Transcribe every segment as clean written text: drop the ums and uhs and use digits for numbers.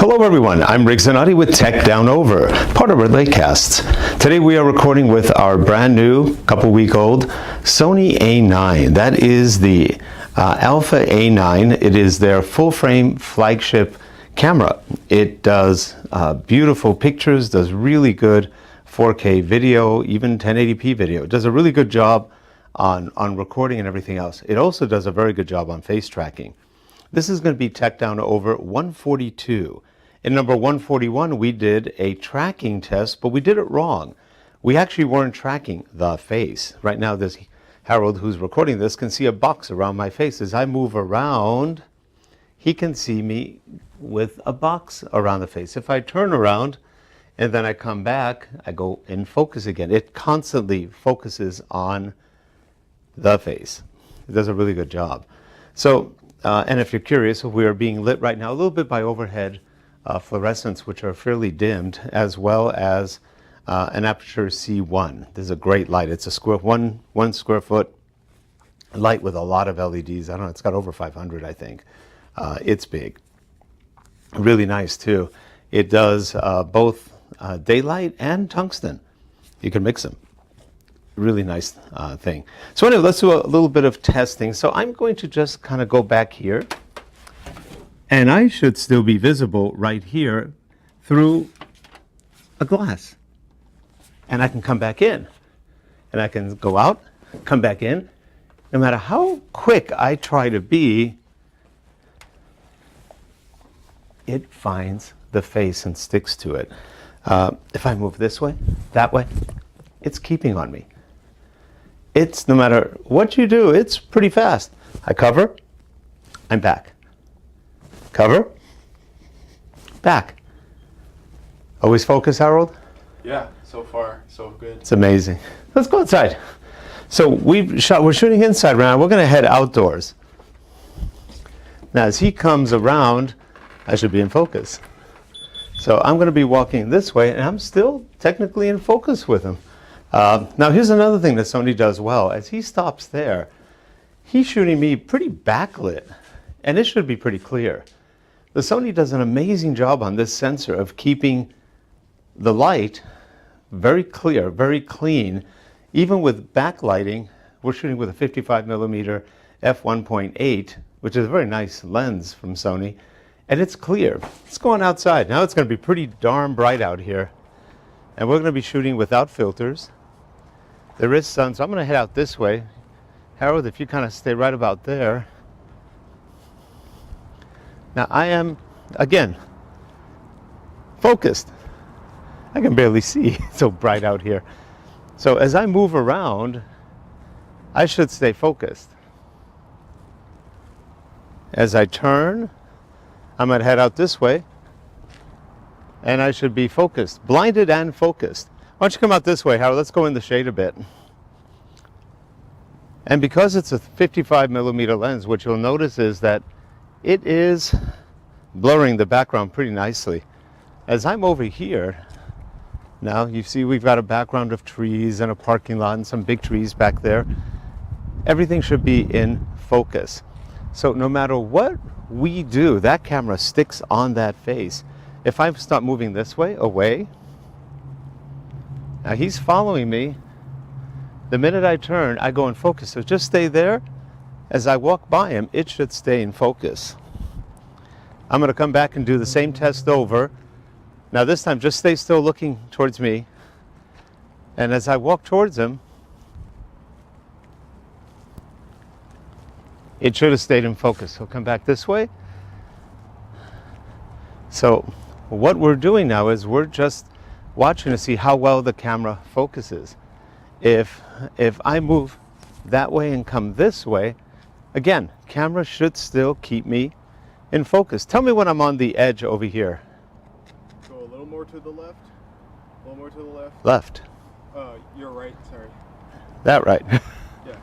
Hello everyone, I'm Riggs Zanotti with Tech Down Over, part of our Latecasts. Today we are recording with our brand new, couple-week-old Sony A9. That is the Alpha A9. It is their full-frame flagship camera. It does beautiful pictures, does really good 4K video, even 1080p video. It does a really good job on recording and everything else. It also does a very good job on face tracking. This is going to be Tech Down Over 142. In number 141, we did a tracking test, but we did it wrong. We actually weren't tracking the face. Right now, this Harold, who's recording this, can see a box around my face. As I move around, he can see me with a box around the face. If I turn around and then I come back, I go in focus again. It constantly focuses on the face. It does a really good job. So, and if you're curious, we are being lit right now a little bit by overhead fluorescents, which are fairly dimmed, as well as an aperture C1. This is a great light. It's a one square foot light with a lot of LEDs. I don't know, it's got over 500, I think. It's big. Really nice too. It does both daylight and tungsten. You can mix them. Really nice thing. So anyway, let's do a little bit of testing. So I'm going to just kind of go back here, and I should still be visible right here through a glass. And I can come back in, and I can go out, come back in. No matter how quick I try to be, it finds the face and sticks to it. If I move this way, that way, it's keeping on me. It's, no matter what you do, it's pretty fast. I cover, I'm back. Cover, back. Always focus, Harold? Yeah, so far, so good. It's amazing. Let's go outside. So we're shooting inside right now. We're going to head outdoors. Now, as he comes around, I should be in focus. So I'm going to be walking this way, and I'm still technically in focus with him. Now here's another thing that Sony does well. As he stops there, he's shooting me pretty backlit, and it should be pretty clear. The Sony does an amazing job on this sensor of keeping the light very clear, very clean. Even with backlighting, we're shooting with a 55mm f1.8, which is a very nice lens from Sony, and it's clear. It's going outside. Now it's going to be pretty darn bright out here, and we're going to be shooting without filters. There is sun, so I'm going to head out this way. Harold, if you kind of stay right about there. Now I am, again, focused. I can barely see. It's so bright out here. So as I move around, I should stay focused. As I turn, I'm going to head out this way, and I should be focused, blinded and focused. Why don't you come out this way, Howard? Let's go in the shade a bit. And because it's a 55mm lens, what you'll notice is that it is blurring the background pretty nicely. As I'm over here, now you see we've got a background of trees and a parking lot and some big trees back there. Everything should be in focus. So no matter what we do, that camera sticks on that face. If I start moving this way, away, now he's following me. The minute I turn, I go in focus. So just stay there. As I walk by him, it should stay in focus. I'm going to come back and do the same test over. Now this time, just stay still looking towards me. And as I walk towards him, it should have stayed in focus. So come back this way. So what we're doing now is we're just watching to see how well the camera focuses. If I move that way and come this way, again, camera should still keep me in focus. Tell me when I'm on the edge over here. Go a little more to the left. A little more to the left. Left. You're right, sorry. That right. Yeah.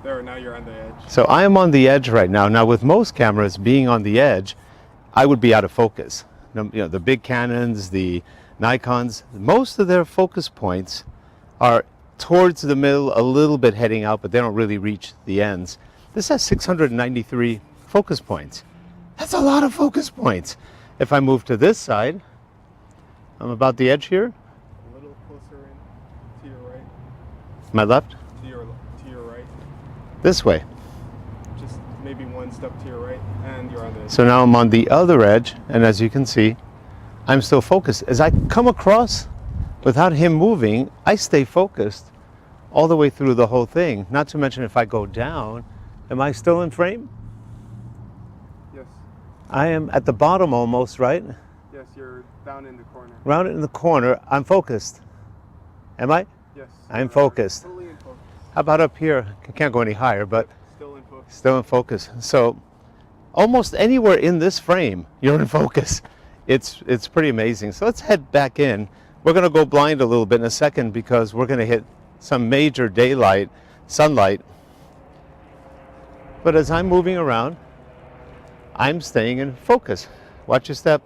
There, now you're on the edge. So I am on the edge right now. Now with most cameras being on the edge, I would be out of focus. You know, the big Canons, the Nikons, most of their focus points are towards the middle, a little bit heading out, but they don't really reach the ends. This has 693 focus points. That's a lot of focus points. If I move to this side, I'm about the edge here. A little closer in to your right. My left? To your right. This way. Just maybe one step to your right, and you're on the edge. So now I'm on the other edge, and as you can see, I'm still focused. As I come across, without him moving, I stay focused all the way through the whole thing. Not to mention if I go down, am I still in frame? Yes. I am at the bottom almost, right? Yes, you're down in the corner. Round it in the corner, I'm focused. Am I? Yes. I'm focused. Totally in focus. How about up here? I can't go any higher, but Still in focus. still in focus. So almost anywhere in this frame, you're in focus. It's pretty amazing. So let's head back in. We're going to go blind a little bit in a second because we're going to hit some major daylight, sunlight. But as I'm moving around, I'm staying in focus. Watch your step.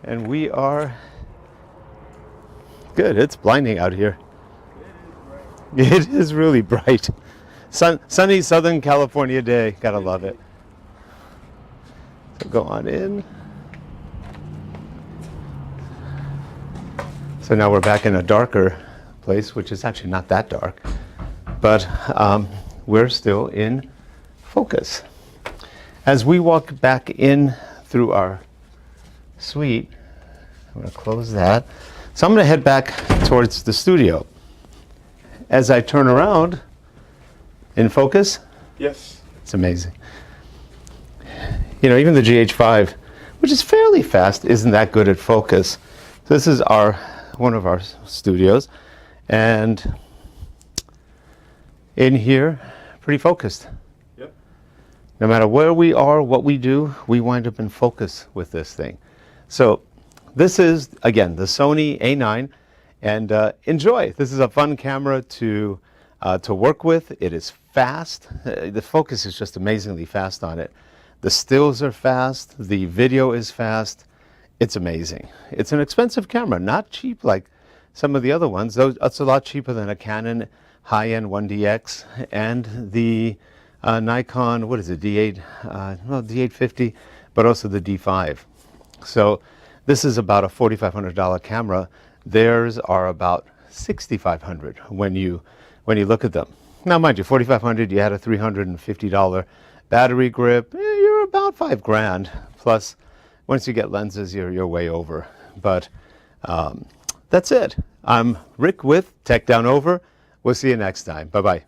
And we are good. It's blinding out here. It is really bright. Sunny Southern California day. Gotta love it. So go on in. So now we're back in a darker place, which is actually not that dark, but we're still in focus. As we walk back in through our suite, I'm going to close that. So I'm going to head back towards the studio. As I turn around, in focus, Yes. it's amazing. You know, even the GH5, which is fairly fast, isn't that good at focus. So this is one of our studios, and in here, pretty focused. Yep. No matter where we are, what we do, we wind up in focus with this thing. So this is, again, the Sony A9, and enjoy. This is a fun camera to work with. It is fast. The focus is just amazingly fast on it. The stills are fast. The video is fast. It's amazing. It's an expensive camera, not cheap like some of the other ones. It's a lot cheaper than a Canon high-end 1DX and the Nikon, what is it, D8, D850, but also the D5. So this is about a $4,500 camera. Theirs are about $6,500 when you look at them. Now, mind you, $4,500, you had a $350 battery grip, you're about $5,000 plus. Once you get lenses, you're way over. But that's it. I'm Rick with Tech Down Over. We'll see you next time. Bye-bye.